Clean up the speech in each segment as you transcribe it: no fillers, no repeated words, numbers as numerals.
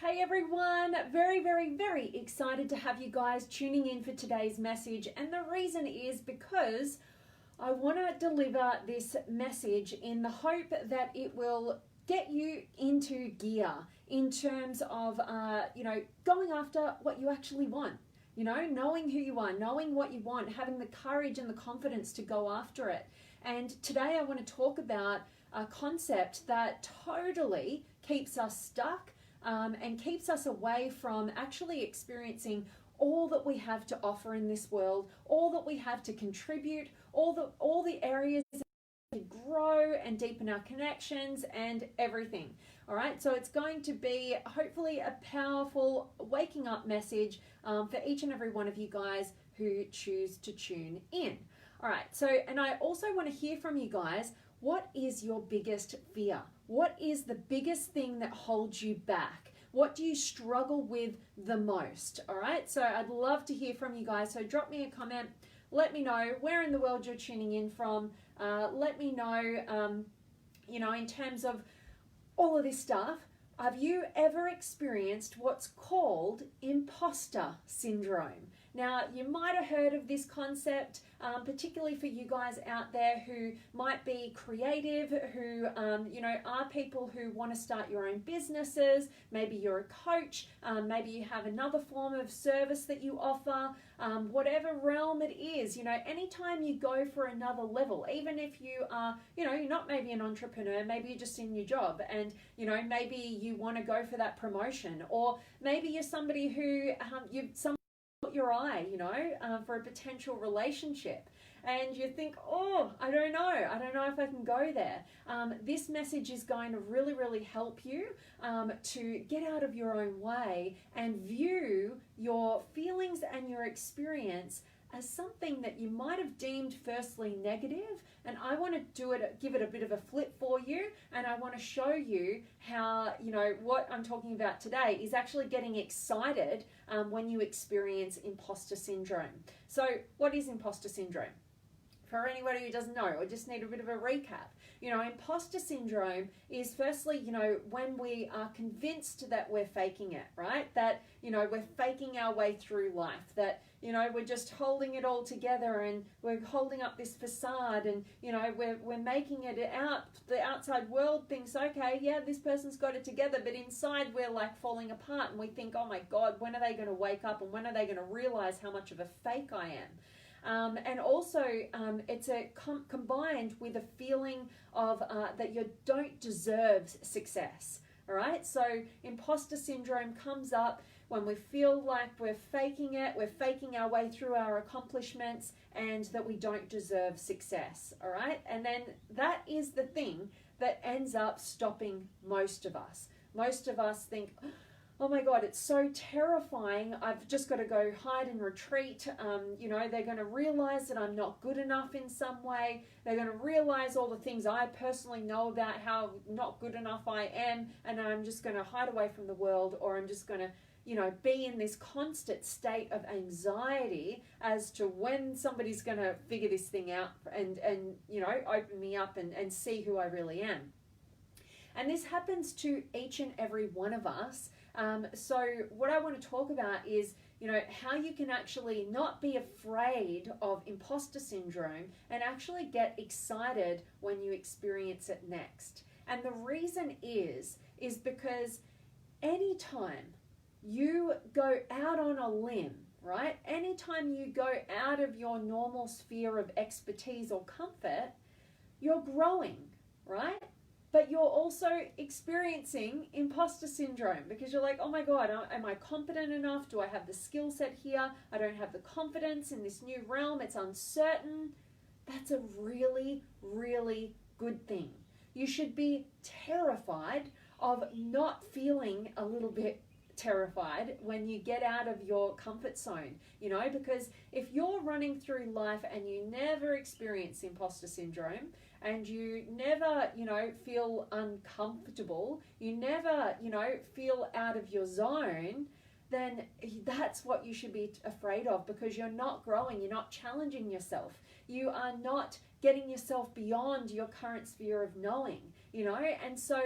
Hey everyone, very excited to have you guys tuning in for today's message, and the reason is because I want to deliver this message in the hope that it will get you into gear in terms of going after what you actually want, knowing who you are, knowing what you want, having the courage and the confidence to go after it. And today I want to talk about a concept that totally keeps us stuck and keeps us away from actually experiencing all that we have to offer in this world, all that we have to contribute, all the areas to grow and deepen our connections and everything. All right, so it's going to be hopefully a powerful waking up message for each and every one of you guys who choose to tune in. All right, so, and I also want to hear from you guys. What is your biggest fear? What is the biggest thing that holds you back? What do you struggle with the most? All right, so I'd love to hear from you guys. So drop me a comment. Let me know where in the world you're tuning in from. Let me know, in terms of all of this stuff. Have you ever experienced what's called imposter syndrome? Now, you might have heard of this concept, particularly for you guys out there who might be creative, who, are people who want to start your own businesses. Maybe you're a coach. Maybe you have another form of service that you offer. Whatever realm it is, anytime you go for another level, even if you are, you're not maybe an entrepreneur, maybe you're just in your job and, maybe you want to go for that promotion, or maybe you're somebody who your eye, for a potential relationship, and you think, I don't know if I can go there. This message is going to really help you to get out of your own way and view your feelings and your experience as something that you might have deemed firstly negative, and I want to give it a bit of a flip for you, and I want to show you how, what I'm talking about today is actually getting excited when you experience imposter syndrome. So what is imposter syndrome? For anybody who doesn't know, I just need a bit of a recap. Imposter syndrome is firstly, when we are convinced that we're faking it, right? That, we're faking our way through life, that, we're just holding it all together and we're holding up this facade and, we're making it out. The outside world thinks, okay, yeah, this person's got it together, but inside we're like falling apart and we think, oh my God, when are they going to wake up and when are they going to realize how much of a fake I am? And also, it's combined with a feeling of that you don't deserve success. All right, so imposter syndrome comes up when we feel like we're faking it, we're faking our way through our accomplishments, and that we don't deserve success. All right, and then that is the thing that ends up stopping most of us. Most of us think, oh my God, it's so terrifying. I've just got to go hide and retreat. They're going to realize that I'm not good enough in some way. They're going to realize all the things I personally know about how not good enough I am. And I'm just going to hide away from the world, or I'm just going to, be in this constant state of anxiety as to when somebody's going to figure this thing out and open me up and see who I really am. And this happens to each and every one of us. So what I want to talk about is, how you can actually not be afraid of imposter syndrome and actually get excited when you experience it next. And the reason is because anytime you go out on a limb, right? Anytime you go out of your normal sphere of expertise or comfort, you're growing, right? But you're also experiencing imposter syndrome because you're like, oh my God, am I confident enough? Do I have the skill set here? I don't have the confidence in this new realm. It's uncertain. That's a really good thing. You should be terrified of not feeling a little bit terrified when you get out of your comfort zone, because if you're running through life and you never experience imposter syndrome, and you never, feel uncomfortable, you never, feel out of your zone, then that's what you should be afraid of, because you're not growing, you're not challenging yourself, you are not getting yourself beyond your current sphere of knowing, and so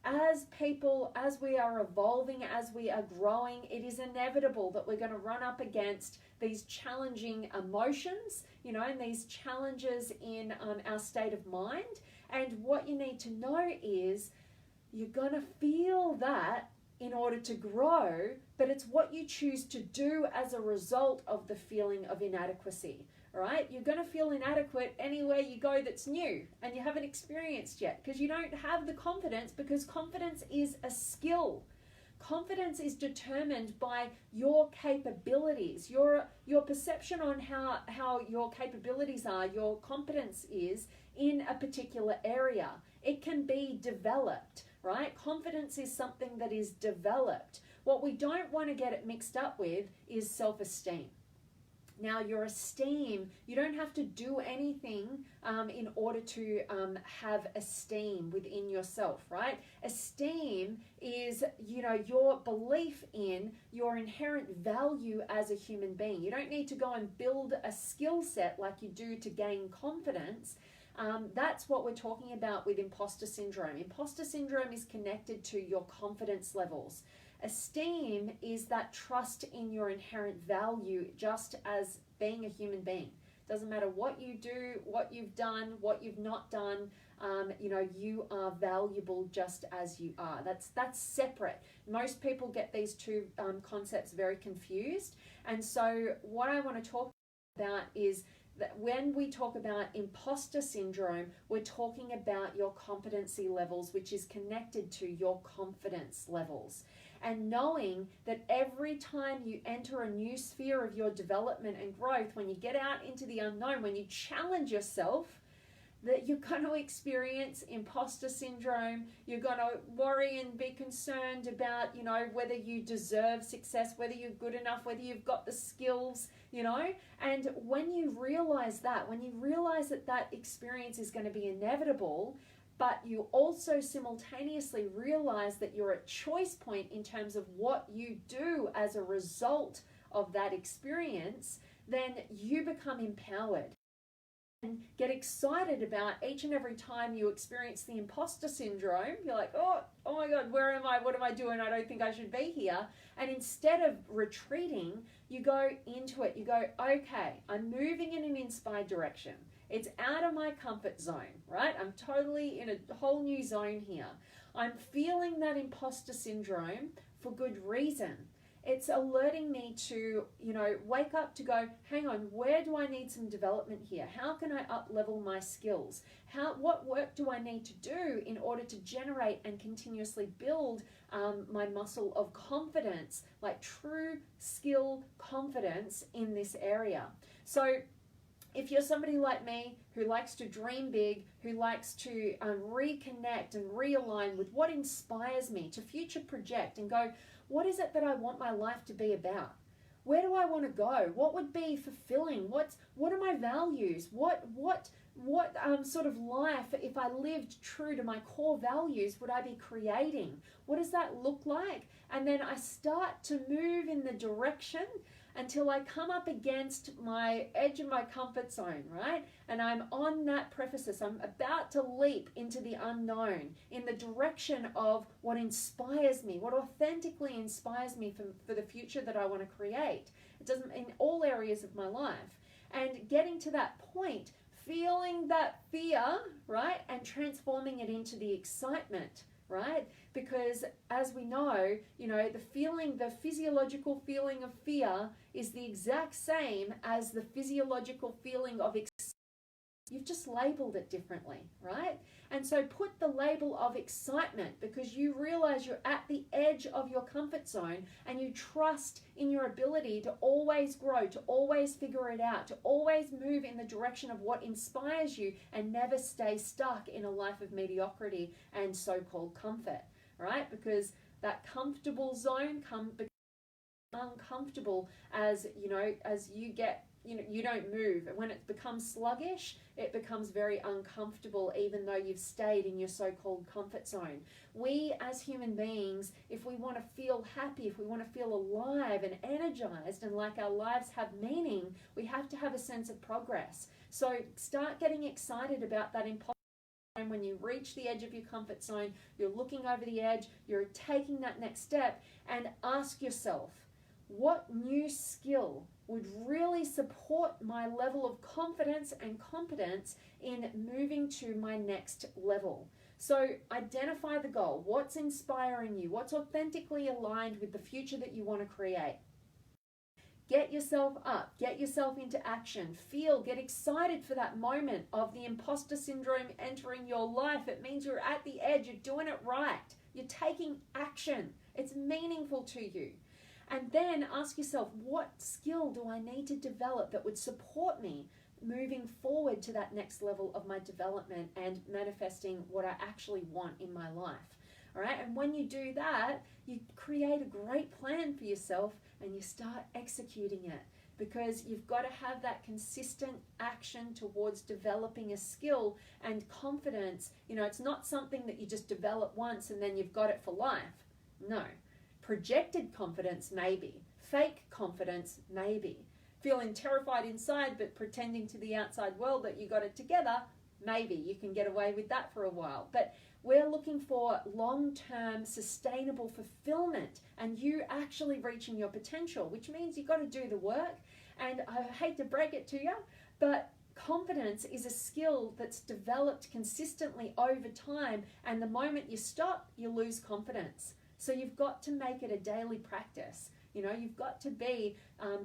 as people, as we are evolving, as we are growing, it is inevitable that we're going to run up against these challenging emotions, and these challenges in our state of mind. And what you need to know is you're going to feel that in order to grow, but it's what you choose to do as a result of the feeling of inadequacy. Right? You're going to feel inadequate anywhere you go that's new and you haven't experienced yet, because you don't have the confidence, because confidence is a skill. Confidence is determined by your capabilities, your perception on how your capabilities are, your competence is in a particular area. It can be developed, right? Confidence is something that is developed. What we don't want to get it mixed up with is self-esteem. Now, your esteem, you don't have to do anything in order to have esteem within yourself, right? Esteem is, your belief in your inherent value as a human being. You don't need to go and build a skill set like you do to gain confidence. That's what we're talking about with imposter syndrome. Imposter syndrome is connected to your confidence levels. Esteem is that trust in your inherent value, just as being a human being. Doesn't matter what you do, what you've done, what you've not done, you are valuable just as you are. That's separate. Most people get these two concepts very confused. And so what I want to talk about is that when we talk about imposter syndrome, we're talking about your competency levels, which is connected to your confidence levels. And knowing that every time you enter a new sphere of your development and growth, when you get out into the unknown, when you challenge yourself, that you're going to experience imposter syndrome. You're going to worry and be concerned about, whether you deserve success, whether you're good enough, whether you've got the skills, And when you realize that, that experience is going to be inevitable, but you also simultaneously realize that you're at choice point in terms of what you do as a result of that experience, then you become empowered. And get excited about each and every time you experience the imposter syndrome. You're like, oh my God, where am I? What am I doing? I don't think I should be here. And instead of retreating, you go into it. You go, okay, I'm moving in an inspired direction. It's out of my comfort zone, right? I'm totally in a whole new zone here. I'm feeling that imposter syndrome for good reason. It's alerting me to, wake up to go, hang on, where do I need some development here? How can I up-level my skills? What work do I need to do in order to generate and continuously build my muscle of confidence, like true skill confidence in this area? So if you're somebody like me who likes to dream big, who likes to reconnect and realign with what inspires me, to future project and go, what is it that I want my life to be about? Where do I want to go? What would be fulfilling? What are my values? What sort of life, if I lived true to my core values, would I be creating? What does that look like? And then I start to move in the direction until I come up against my edge of my comfort zone, right? And I'm on that precipice. I'm about to leap into the unknown in the direction of what inspires me, what authentically inspires me for the future that I want to create. It doesn't, in all areas of my life. And getting to that point, feeling that fear, right? And transforming it into the excitement, right? Because as we know, the physiological feeling of fear is the exact same as the physiological feeling of excitement. You've just labeled it differently, right? And so put the label of excitement, because you realize you're at the edge of your comfort zone and you trust in your ability to always grow, to always figure it out, to always move in the direction of what inspires you and never stay stuck in a life of mediocrity and so-called comfort, right? Because that comfortable zone becomes uncomfortable as you get, you don't move. And when it becomes sluggish, it becomes very uncomfortable, even though you've stayed in your so-called comfort zone. We as human beings, if we want to feel happy, if we want to feel alive and energized and like our lives have meaning, we have to have a sense of progress. So start getting excited about that impossibility. when you reach the edge of your comfort zone, you're looking over the edge, you're taking that next step, and ask yourself, what new skill would really support my level of confidence and competence in moving to my next level? So identify the goal. What's inspiring you? What's authentically aligned with the future that you want to create? Get yourself up, get yourself into action, get excited for that moment of the imposter syndrome entering your life. It means you're at the edge, you're doing it right, you're taking action, it's meaningful to you. And then ask yourself, what skill do I need to develop that would support me moving forward to that next level of my development and manifesting what I actually want in my life? All right, and when you do that, you create a great plan for yourself and you start executing it, because you've got to have that consistent action towards developing a skill and confidence. You know, it's not something that you just develop once and then you've got it for life. No. Projected confidence, maybe. Fake confidence, maybe. Feeling terrified inside but pretending to the outside world that you got it together, maybe. You can get away with that for a while. But we're looking for long-term sustainable fulfillment and you actually reaching your potential, which means you've got to do the work. And I hate to break it to you, but confidence is a skill that's developed consistently over time, and the moment you stop, you lose confidence. So you've got to make it a daily practice. You know, you've got to be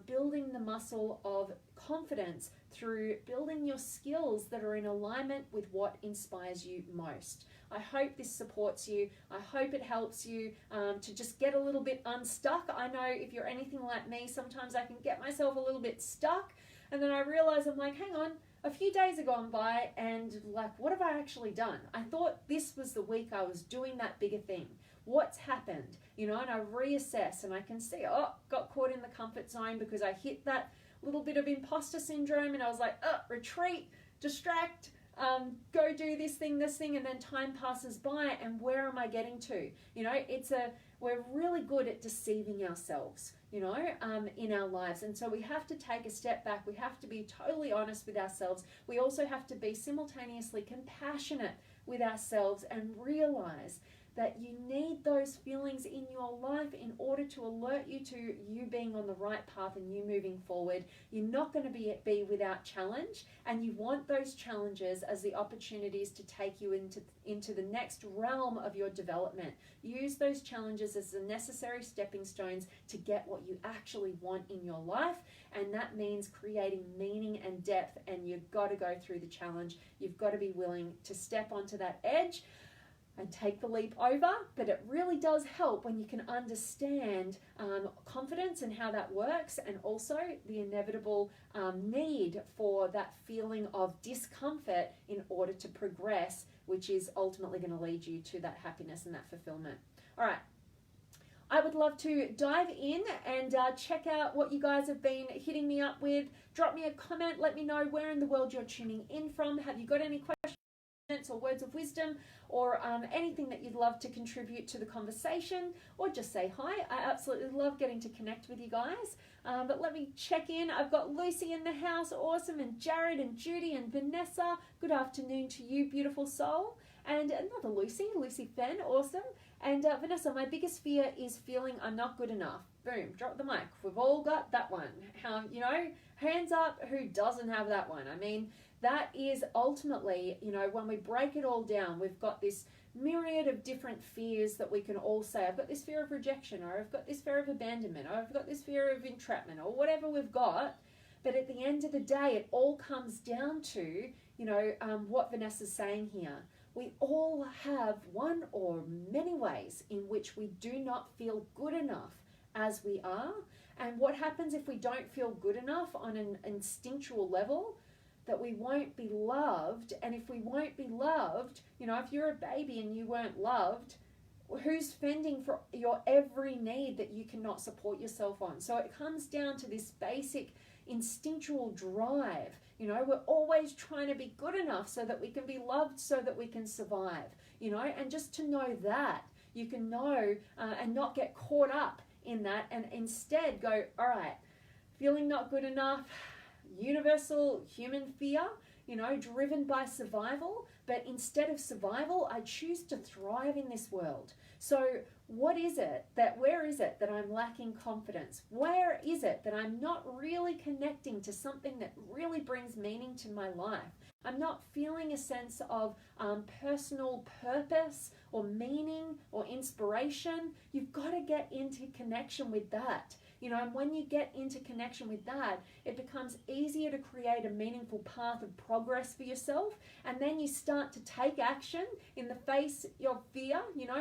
building the muscle of confidence through building your skills that are in alignment with what inspires you most. I hope this supports you. I hope it helps you to just get a little bit unstuck. I know if you're anything like me, sometimes I can get myself a little bit stuck, and then I realize I'm like, hang on, a few days have gone by and like, what have I actually done? I thought this was the week I was doing that bigger thing. What's happened? You know, and I reassess and I can see, oh, got caught in the comfort zone because I hit that little bit of imposter syndrome, and I was like, oh, retreat, distract, go do this thing, and then time passes by, and where am I getting to? You know, we're really good at deceiving ourselves, you know, in our lives. And so we have to take a step back. We have to be totally honest with ourselves. We also have to be simultaneously compassionate with ourselves and realize that you need those feelings in your life in order to alert you to you being on the right path and you moving forward. You're not going to be without challenge, and you want those challenges as the opportunities to take you into the next realm of your development. Use those challenges as the necessary stepping stones to get what you actually want in your life, and that means creating meaning and depth, and you've got to go through the challenge. You've got to be willing to step onto that edge and take the leap over. But it really does help when you can understand confidence and how that works, and also the inevitable need for that feeling of discomfort in order to progress, which is ultimately going to lead you to that happiness and that fulfillment. All right. I would love to dive in and check out what you guys have been hitting me up with. Drop me a comment. Let me know where in the world you're tuning in from. Have you got any questions or words of wisdom, or anything that you'd love to contribute to the conversation, or just say hi? I absolutely love getting to connect with you guys. But let me check in. I've got Lucy in the house, awesome, and Jared and Judy and Vanessa. Good afternoon to you, beautiful soul. And another Lucy Fenn, awesome. And Vanessa, my biggest fear is feeling I'm not good enough. Boom, drop the mic. We've all got that one. You know, hands up, who doesn't have that one? I mean, that is ultimately, you know, when we break it all down, we've got this myriad of different fears that we can all say. I've got this fear of rejection, or I've got this fear of abandonment, or I've got this fear of entrapment, or whatever we've got. But at the end of the day, it all comes down to, you know, what Vanessa's saying here. We all have one or many ways in which we do not feel good enough as we are. And what happens if we don't feel good enough on an instinctual level? That we won't be loved. And if we won't be loved, you know, if you're a baby and you weren't loved, who's fending for your every need that you cannot support yourself on? So it comes down to this basic instinctual drive. You know, we're always trying to be good enough so that we can be loved, so that we can survive, you know. And just to know that, you can know and not get caught up in that, and instead go, all right, feeling not good enough, universal human fear, driven by survival, but instead of survival, I choose to thrive in this world. So where is it that I'm lacking confidence? Where is it that I'm not really connecting to something that really brings meaning to my life? I'm not feeling a sense of personal purpose or meaning or inspiration. You've got to get into connection with that. And when you get into connection with that, it becomes easier to create a meaningful path of progress for yourself. And then you start to take action in the face of fear,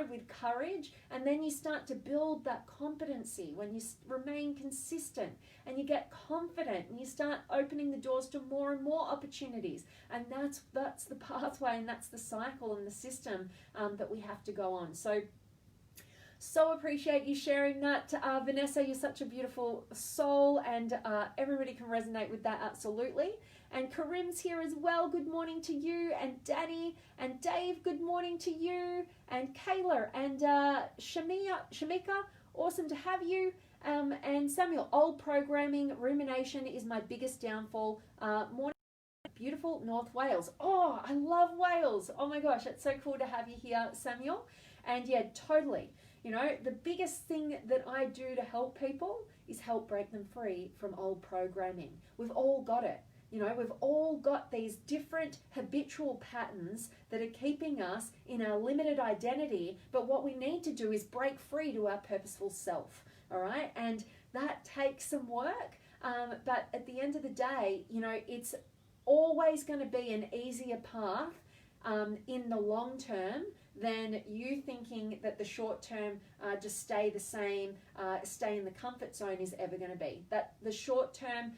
with courage. And then you start to build that competency when you remain consistent and you get confident and you start opening the doors to more and more opportunities. And that's the pathway, and that's the cycle and the system that we have to go on. So appreciate you sharing that, Vanessa. You're such a beautiful soul, and everybody can resonate with that, absolutely. And Karim's here as well. Good morning to you, and Danny and Dave. Good morning to you, and Kayla and Shamika. Awesome to have you. And Samuel, old programming, rumination is my biggest downfall. Morning. Beautiful North Wales. Oh, I love Wales. Oh my gosh, it's so cool to have you here, Samuel. And yeah, totally. The biggest thing that I do to help people is help break them free from old programming. We've all got it. We've all got these different habitual patterns that are keeping us in our limited identity. But what we need to do is break free to our purposeful self. All right. And that takes some work. But at the end of the day, it's always going to be an easier path in the long term than you thinking that the short term just stay the same, stay in the comfort zone is ever going to be. That the short term,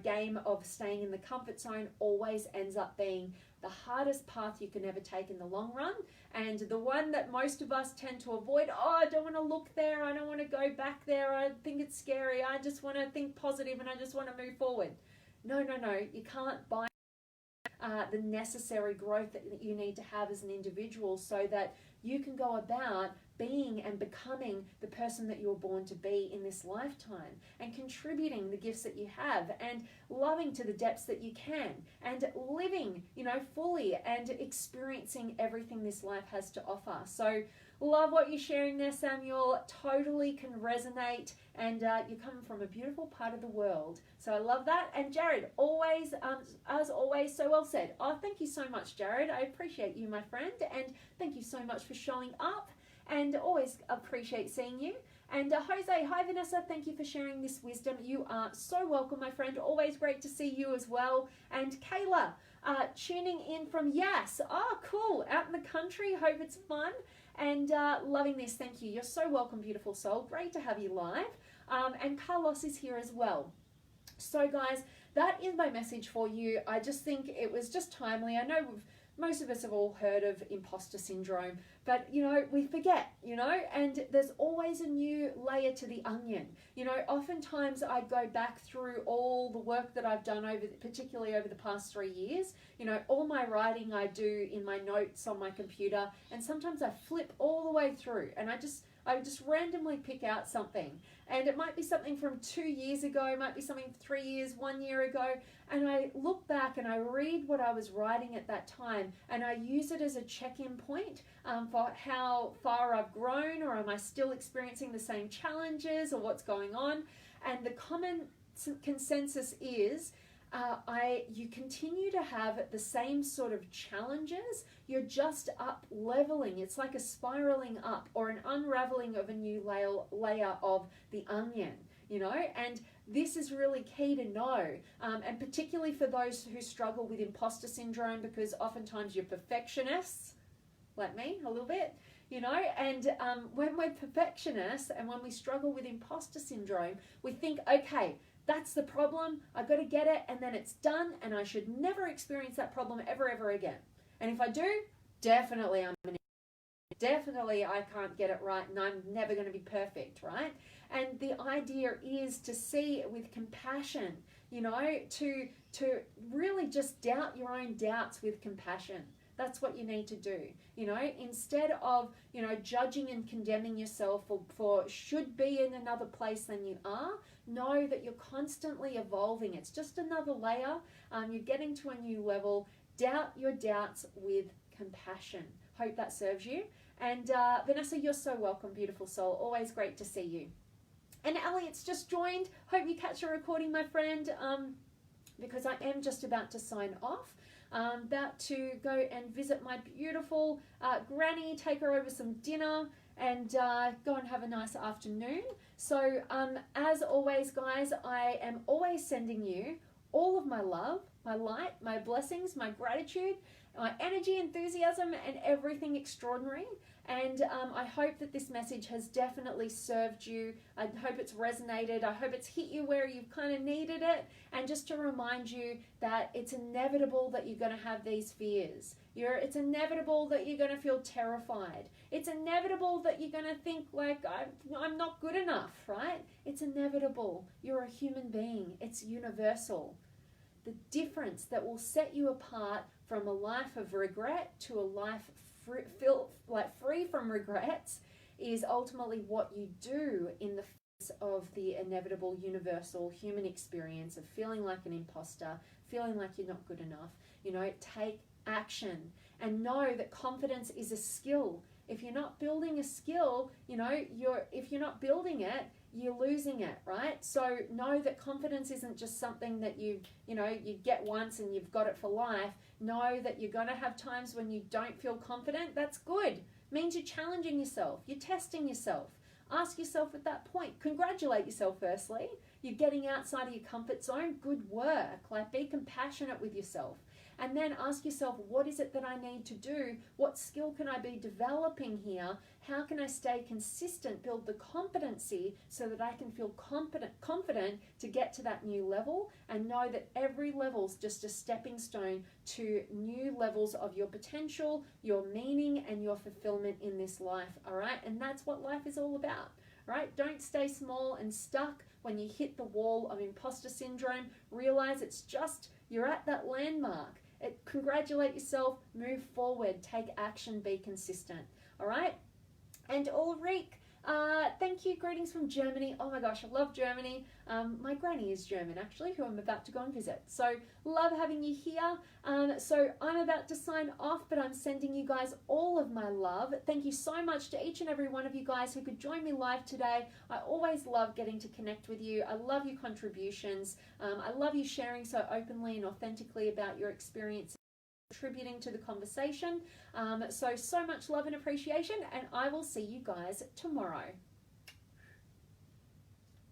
game of staying in the comfort zone always ends up being the hardest path you can ever take in the long run, and the one that most of us tend to avoid. Oh, I don't want to look there. I don't want to go back there. I think it's scary. I just want to think positive and I just want to move forward. No. You can't buy the necessary growth that you need to have as an individual so that you can go about being and becoming the person that you're born to be in this lifetime, and contributing the gifts that you have, and loving to the depths that you can, and living, fully, and experiencing everything this life has to offer. So love what you're sharing there, Samuel. Totally can resonate, and you're coming from a beautiful part of the world. So I love that. And Jared, always, as always, so well said. Oh, thank you so much, Jared. I appreciate you, my friend, and thank you so much for showing up, and always appreciate seeing you. And Jose, hi Vanessa, thank you for sharing this wisdom. You are so welcome, my friend. Always great to see you as well. And Kayla, tuning in from Yass. Oh, cool. Out in the country. Hope it's fun. And loving this. Thank you. You're so welcome, beautiful soul. Great to have you live. And Carlos is here as well. So guys, that is my message for you. I just think it was just timely. I know most of us have all heard of imposter syndrome, but we forget, and there's always a new layer to the onion. Oftentimes I go back through all the work that I've done particularly over the past 3 years, all my writing I do in my notes on my computer, and sometimes I flip all the way through and I just randomly pick out something, and it might be something from 2 years ago, it might be something 3 years, 1 year ago, and I look back and I read what I was writing at that time, and I use it as a check-in point for how far I've grown, or am I still experiencing the same challenges, or what's going on. And the common consensus is you continue to have the same sort of challenges, you're just up leveling. It's like a spiraling up or an unraveling of a new layer of the onion, and this is really key to know, and particularly for those who struggle with imposter syndrome, because oftentimes you're perfectionists, like me a little bit, and when we're perfectionists and when we struggle with imposter syndrome, we think, okay, that's the problem, I've got to get it, and then it's done, and I should never experience that problem ever again. And if I do, definitely I can't get it right, and I'm never going to be perfect, right? And the idea is to see it with compassion, to really just doubt your own doubts with compassion. That's what you need to do. You know, instead of, you know, judging and condemning yourself for should be in another place than you are, know that you're constantly evolving. It's just another layer. You're getting to a new level. Doubt your doubts with compassion. Hope that serves you. And Vanessa, you're so welcome, beautiful soul. Always great to see you. And Elliot's just joined. Hope you catch a recording, my friend, because I am just about to sign off. About to go and visit my beautiful granny, take her over some dinner, and go and have a nice afternoon. So as always, guys, I am always sending you all of my love, my light, my blessings, my gratitude, my energy, enthusiasm, and everything extraordinary. And I hope that this message has definitely served you. I hope it's resonated. I hope it's hit you where you've kind of needed it. And just to remind you that it's inevitable that you're going to have these fears. It's inevitable that you're going to feel terrified. It's inevitable that you're going to think like, I'm not good enough, right? It's inevitable. You're a human being. It's universal. The difference that will set you apart from a life of regret to a life free from regrets is ultimately what you do in the face of the inevitable universal human experience of feeling like an imposter, feeling like you're not good enough. You know, take action and know that confidence is a skill. If you're not building a skill, you know, if you're not building it, you're losing it, right? So know that confidence isn't just something that you get once and you've got it for life. Know that you're going to have times when you don't feel confident. That's good. It means you're challenging yourself. You're testing yourself. Ask yourself at that point. Congratulate yourself firstly. You're getting outside of your comfort zone. Good work. Like, be compassionate with yourself. And then ask yourself, what is it that I need to do? What skill can I be developing here? How can I stay consistent, build the competency so that I can feel confident to get to that new level, and know that every level is just a stepping stone to new levels of your potential, your meaning, and your fulfillment in this life, all right? And that's what life is all about, right? Don't stay small and stuck when you hit the wall of imposter syndrome. Realize it's just, you're at that landmark. Congratulate yourself, move forward, take action, be consistent. All right? And Ulrich, thank you. Greetings from Germany. Oh my gosh, I love Germany. My granny is German, actually, who I'm about to go and visit. So love having you here. So I'm about to sign off, but I'm sending you guys all of my love. Thank you so much to each and every one of you guys who could join me live today. I always love getting to connect with you. I love your contributions. I love you sharing so openly and authentically about your experiences, contributing to the conversation. So much love and appreciation, and I will see you guys tomorrow.